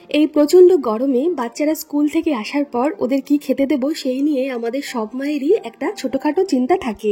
এই প্রচণ্ড গরমে বাচ্চারা স্কুল থেকে আসার পর ওদের কি খেতে দেবো সেই নিয়ে আমাদের সব মায়েরই একটা ছোটোখাটো চিন্তা থাকে।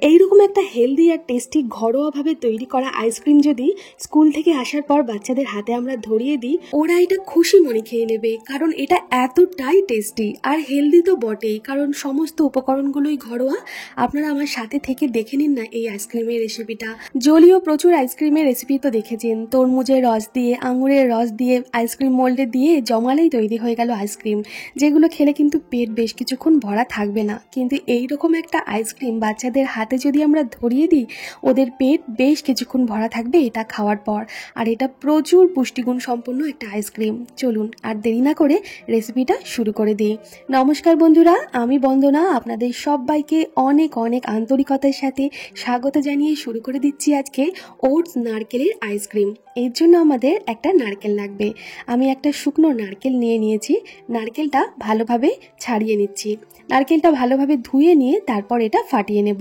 এইরকম একটা হেলদি আর টেস্টি ঘরোয়াভাবে তৈরি করা আইসক্রিম যদি স্কুল থেকে আসার পর বাচ্চাদের হাতে আমরা ধরিয়ে দিই, ওরা এটা খুশি মনে খেয়ে নেবে, কারণ এটা এতটাই টেস্টি আর হেলদি তো বটেই, কারণ সমস্ত উপকরণগুলোই ঘরোয়া। আপনারা আমার সাথে থেকে দেখে নিন না এই আইসক্রিমের রেসিপিটা। জলীয় প্রচুর আইসক্রিমের রেসিপি তো দেখেছেন, তরমুজের রস দিয়ে, আঙুরের রস দিয়ে আইসক্রিম মোল্ডে দিয়ে জমালেই তৈরি হয়ে গেল আইসক্রিম, যেগুলো খেলে কিন্তু পেট বেশ কিছুক্ষণ ভরা থাকবে না। কিন্তু এই রকম একটা আইসক্রিম বাচ্চাদের হাতে যদি আমরা ধরিয়ে দিই, ওদের পেট বেশ কিছুক্ষণ ভরা থাকবে এটা খাওয়ার পর। আর এটা প্রচুর পুষ্টিগুণ সম্পন্ন একটা আইসক্রিম। চলুন আর দেরি না করে রেসিপিটা শুরু করে দিই। নমস্কার বন্ধুরা, আমি বন্দনা আপনাদের সবাইকে অনেক অনেক আন্তরিকতার সাথে স্বাগত জানিয়ে শুরু করে দিচ্ছি আজকে ওটস নারকেলের আইসক্রিম। এর জন্য আমাদের একটা নারকেল লাগবে। আমি একটা শুকনো নারকেল নিয়ে নিয়েছি। নারকেলটা ভালোভাবে ছাড়িয়ে নিচ্ছি। নারকেলটা ভালোভাবে ধুয়ে নিয়ে তারপর এটা ফাটিয়ে নেব।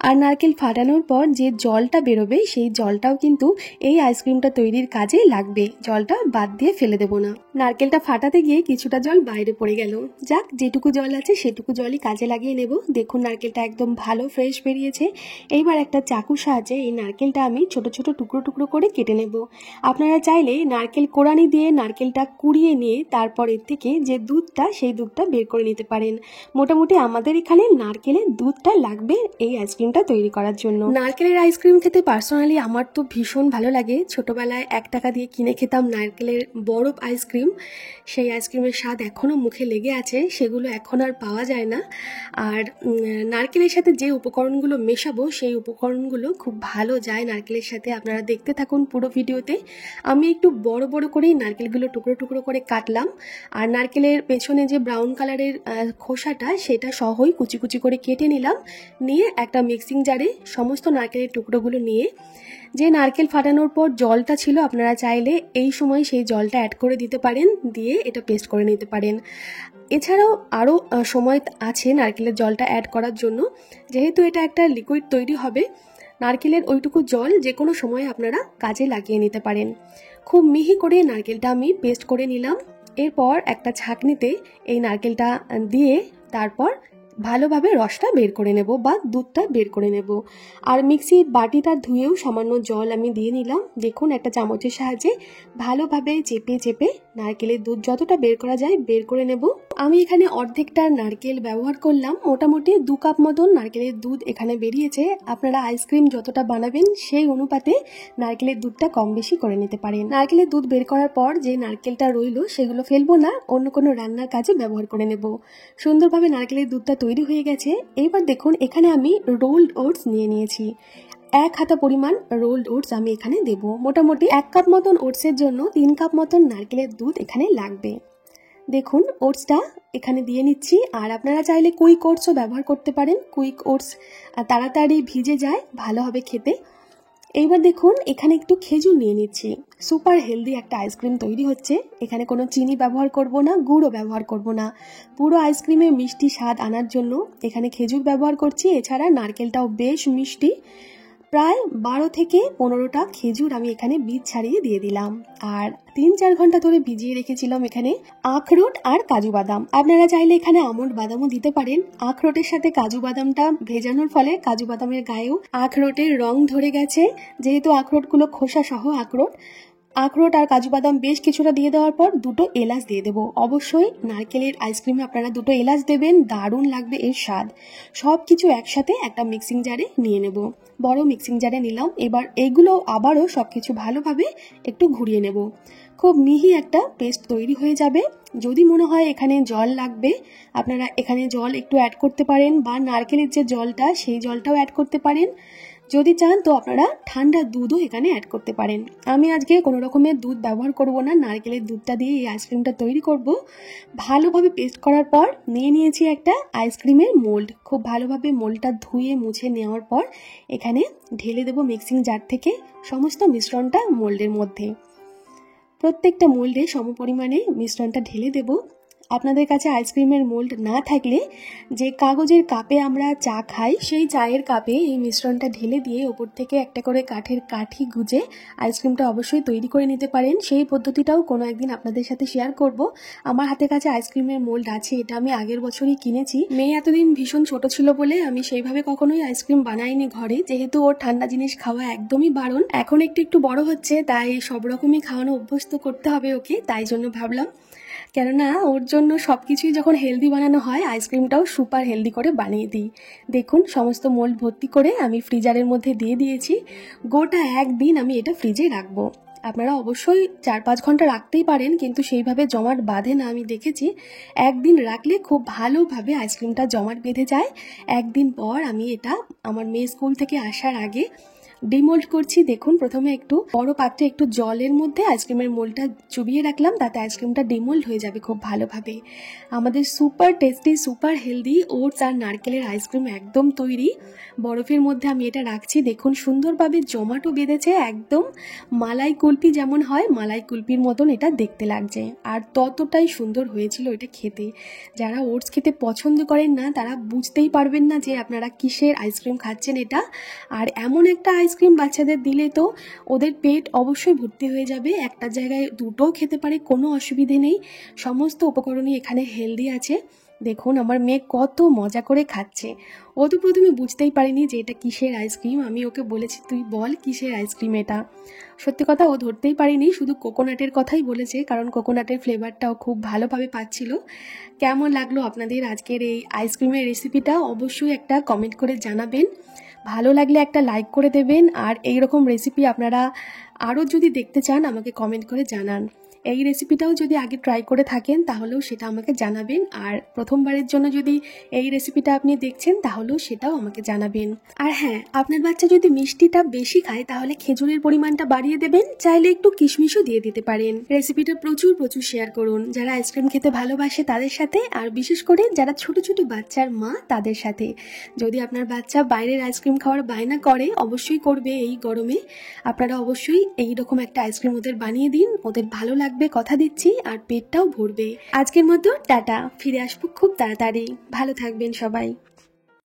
আর নারকেল ফাটানোর পর যে জলটা বেরোবে সেই জলটাও কিন্তু এই আইসক্রিমটা তৈরির কাজে লাগবে। জলটা বাদ দিয়ে ফেলে দেব না। নারকেলটা ফাটাতে গিয়ে কিছুটা জল বাইরে পড়ে গেল। যাক, যেটুকু জল আছে সেটুকু জলই কাজে লাগিয়ে নেব। দেখুন নারকেলটা একদম ভালো ফ্রেশ বেরিয়েছে। এইবার একটা চাকুর সাহায্যে এই নারকেলটা আমি ছোট ছোট টুকরো টুকরো করে কেটে নেব। আপনারা চাইলে নারকেল কোড়ানি দিয়ে নারকেলটা কুড়িয়ে নিয়ে তারপর এর থেকে যে দুধটা সেই দুধটা বের করে নিতে পারেন। মোটামুটি আমাদের এখানে নারকেলের দুধটা লাগবে এই আইসক্রিমটা তৈরি করার জন্য। নারকেলের আইসক্রিম খেতে পার্সোনালি আমার তো ভীষণ ভালো লাগে। ছোটবেলায় 1 টাকা দিয়ে কিনে খেতাম নারকেলের বরফ আইসক্রিম। সেই আইসক্রিমের স্বাদ এখনও মুখে লেগে আছে, সেগুলো এখন আর পাওয়া যায় না। আর নারকেলের সাথে যে উপকরণগুলো মেশাবো সেই উপকরণগুলো খুব ভালো যায় নারকেলের সাথে। আপনারা দেখতে থাকুন পুরো ভিডিওতে। আমি একটু বড় বড় করেই নারকেলগুলো টুকরো টুকরো করে কাটলাম। আর নারকেলের পেছনে যে ব্রাউন কালারের খোসাটা সেটা সহই কুচি কুচি করে কেটে নিলাম। নিয়ে একটা মিক্সিং জারে সমস্ত নারকেলের টুকরোগুলো নিয়ে, যে নারকেল ফাটানোর পর জলটা ছিল আপনারা চাইলে এই সময় সেই জলটা অ্যাড করে দিতে পারেন, দিয়ে এটা পেস্ট করে নিতে পারেন। এছাড়াও আরও সময় আছে নারকেলের জলটা অ্যাড করার জন্য। যেহেতু এটা একটা লিকুইড তৈরি হবে, নারকেলের ওইটুকু জল যে কোনো সময় আপনারা কাজে লাগিয়ে নিতে পারেন। খুব মিহি করে নারকেলটা আমি পেস্ট করে নিলাম। এরপর একটা ছাঁকনিতে এই নারকেলটা দিয়ে তারপর ভালোভাবে রসটা বের করে নেব বা দুধটা বের করে নেব। আর মিক্সির বাটিটা ধুয়েও সামান্য জল আমি দিয়ে নিলাম। দেখুন একটা চামচের সাহায্যে ভালোভাবে চেপে চেপে নারকেলের দুধ যতটা বের করা যায় বের করে নেব। আমি এখানে অর্ধেকটা নারকেল ব্যবহার করলাম। মোটামুটি 2 কাপ মতন নারকেলের দুধ এখানে বেরিয়েছে। আপনারা আইসক্রিম যতটা বানাবেন সেই অনুপাতে নারকেলের দুধটা কম বেশি করে নিতে পারেন। নারকেলের দুধ বের করার পর যে নারকেলটা রইলো সেগুলো ফেলবো না, অন্য কোনো রান্নার কাজে ব্যবহার করে নেব। সুন্দরভাবে নারকেলের দুধটা তৈরি হয়ে গেছে। এইবার দেখুন এখানে আমি রোলড ওটস নিয়ে নিয়েছি। 1 হাতা পরিমাণ রোলড ওটস আমি এখানে দেব। মোটামুটি 1 কাপ মতন ওটসের জন্য 3 কাপ মতন নারকেলের দুধ এখানে লাগবে। দেখুন ওটসটা এখানে দিয়ে নিচ্ছি। আর আপনারা চাইলে কুইক ওটসও ব্যবহার করতে পারেন। কুইক ওটস তাড়াতাড়ি ভিজে যায়, ভালো হবে খেতে। এইবার দেখুন এখানে একটু খেজুর নিয়ে নিচ্ছি। সুপার হেলদি একটা আইসক্রিম তৈরি হচ্ছে। এখানে কোনো চিনি ব্যবহার করব না, গুড়ও ব্যবহার করব না। পুরো আইসক্রিমে মিষ্টি স্বাদ আনার জন্য এখানে খেজুর ব্যবহার করছি। এছাড়া নারকেলটাও বেশ মিষ্টি। প্রায় 12 থেকে 15টা খেজুর আমি এখানে বীজ ছাড়িয়ে দিয়ে দিলাম। আর 3-4 ঘন্টা ধরে ভিজিয়ে রেখেছিলাম এখানে আখরোট আর কাজু বাদাম। আপনারা চাইলে এখানে আমন্ড বাদামও দিতে পারেন। আখরোটের সাথে কাজু বাদামটা ভেজানোর ফলে কাজু বাদামের গায়েও আখরোটের রং ধরে গেছে। যেহেতু আখরোটগুলো খোসা সহ আখরোট আর কাজু বাদাম বেশ কিছুটা দিয়ে দেওয়ার পর 2টো এলাচ দিয়ে দেবো। অবশ্যই নারকেলের আইসক্রিমে আপনারা 2টো এলাচ দেবেন, দারুণ লাগবে এর স্বাদ। সব কিছু একসাথে একটা মিক্সিং জারে নিয়ে নেব। বড় মিক্সিং জারে নিলাম। এবার এগুলো আবারও সব কিছু ভালোভাবে একটু ঘুরিয়ে নেব। খুব মিহি একটা পেস্ট তৈরি হয়ে যাবে। যদি মনে হয় এখানে জল লাগবে, আপনারা এখানে জল একটু অ্যাড করতে পারেন, বা নারকেলের যে জলটা সেই জলটাও অ্যাড করতে পারেন। যদি চান তো আপনারা ঠান্ডা দুধও এখানে অ্যাড করতে পারেন। আমি আজকে কোনো রকমের দুধ ব্যবহার করব না, নারকেলের দুধটা দিয়ে এই আইসক্রিমটা তৈরি করব। ভালোভাবে পেস্ট করার পর নিয়ে নিয়েছি একটা আইসক্রিমের মোল্ড। খুব ভালোভাবে মোল্ডটা ধুয়ে মুছে নেওয়ার পর এখানে ঢেলে দেব মিক্সিং জার থেকে সমস্ত মিশ্রণটা মোল্ডের মধ্যে। প্রত্যেকটা মোল্ডে সমপরিমাণে মিশ্রণটা ঢেলে দেব। আপনাদের কাছে আইসক্রিমের মোল্ড না থাকলে যে কাগজের কাপে আমরা চা খাই সেই চায়ের কাপে এই মিশ্রণটা ঢেলে দিয়ে ওপর থেকে একটা করে কাঠের কাঠি গুজে আইসক্রিমটা অবশ্যই তৈরি করে নিতে পারেন। সেই পদ্ধতিটাও কোনো একদিন আপনাদের সাথে শেয়ার করব। আমার হাতের কাছে আইসক্রিমের মোল্ড আছে, এটা আমি আগের বছরই কিনেছি। মেয়ে এতদিন ভীষণ ছোট ছিল বলে আমি সেইভাবে কখনোই আইসক্রিম বানাইনি ঘরে, যেহেতু ওর ঠান্ডা জিনিস খাওয়া একদমই বারণ। এখন একটু বড় হচ্ছে, তাই সব রকমই খাওয়ানো অভ্যস্ত করতে হবে ওকে, তাই জন্য ভাবলাম কেননা ওর জন্য সব কিছুই যখন হেলদি বানানো হয় আইসক্রিমটাও সুপার হেলদি করে বানিয়ে দিই। দেখুন সমস্ত মোল্ড ভর্তি করে আমি ফ্রিজারের মধ্যে দিয়ে দিয়েছি। গোটা একদিন আমি এটা ফ্রিজে রাখবো। আপনারা অবশ্যই 4-5 ঘন্টা রাখতেই পারেন, কিন্তু সেইভাবে জমাট বাঁধে না, আমি দেখেছি। একদিন রাখলে খুব ভালোভাবে আইসক্রিমটা জমাট বেঁধে যায়। একদিন পর আমি এটা আমার মেয়ে স্কুল থেকে আসার আগে ডিমোল্ড করছি। দেখুন প্রথমে একটু বড় পাত্রে একটু জলের মধ্যে আইসক্রিমের মোল্ডটা চুবিয়ে রাখলাম, তাতে আইসক্রিমটা ডিমোল্ড হয়ে যাবে খুব ভালোভাবে। আমাদের super tasty super healthy oats আর নারকেলের আইসক্রিম একদম তৈরি। বরফের মধ্যে আমি এটা রাখছি, দেখুন সুন্দরভাবে জমাটো বেঁধেছে, একদম মালাই কুলফি যেমন হয় মালাই কুলফির মতন এটা দেখতে লাগছে, আর ততটাই সুন্দর হয়েছিল এটা খেতে। যারা ওটস খেতে পছন্দ করেন না তারা বুঝতেই পারবেন না যে আপনারা কিসের আইসক্রিম খাচ্ছেন এটা। আর এমন একটা আইসক্রিম বাচ্চাদের দিলে তো ওদের পেট অবশ্যই ভর্তি হয়ে যাবে, একটা জায়গায় দুটোও খেতে পারে, কোনো অসুবিধে নেই। সমস্ত উপকরণই এখানে হেলদি আছে। দেখুন আমার মেয়ে কত মজা করে খাচ্ছে। ও তো প্রথমে বুঝতেই পারেনি যে এটা কিসের আইসক্রিম, আমি ওকে বলেছি তুই বল কিসের আইসক্রিম এটা। সত্যি কথা ও ধরতেই পারেনি, শুধু কোকোনাটের কথাই বলেছে, কারণ কোকোনাটের ফ্লেভারটাও খুব ভালোভাবে পাচ্ছিল। কেমন লাগলো আপনাদের আজকের এই আইসক্রিমের রেসিপিটা অবশ্যই একটা কমেন্ট করে জানাবেন। ভালো লাগলে একটা লাইক করে দেবেন, আর এই রকম রেসিপি আপনারা আরও যদি দেখতে চান আমাকে কমেন্ট করে জানান। এই রেসিপিটাও যদি আগে ট্রাই করে থাকেন তাহলেও সেটা আমাকে জানাবেন, আর প্রথমবারের জন্য যদি এই রেসিপিটা আপনি দেখছেন তাহলেও সেটাও আমাকে জানাবেন। আর হ্যাঁ, আপনার বাচ্চা যদি মিষ্টিটা বেশি খায় তাহলে খেজুরের পরিমাণটা বাড়িয়ে দেবেন, চাইলে একটু কিশমিশও দিয়ে দিতে পারেন। রেসিপিটা প্রচুর শেয়ার করুন যারা আইসক্রিম খেতে ভালোবাসে তাদের সাথে, আর বিশেষ করে যারা ছোট ছোট বাচ্চার মা তাদের সাথে। যদি আপনার বাচ্চা বাইরের আইসক্রিম খাওয়ার বায়না করে, অবশ্যই করবে এই গরমে, আপনারা অবশ্যই এইরকম একটা আইসক্রিম ওদের বানিয়ে দিন, ওদের ভালো লাগবে কথা দিচ্ছি, আর পেটটাও ভরবে। আজকের মতো টাটা, ফিরে আসবো খুব তাড়াতাড়ি। ভালো থাকবেন সবাই।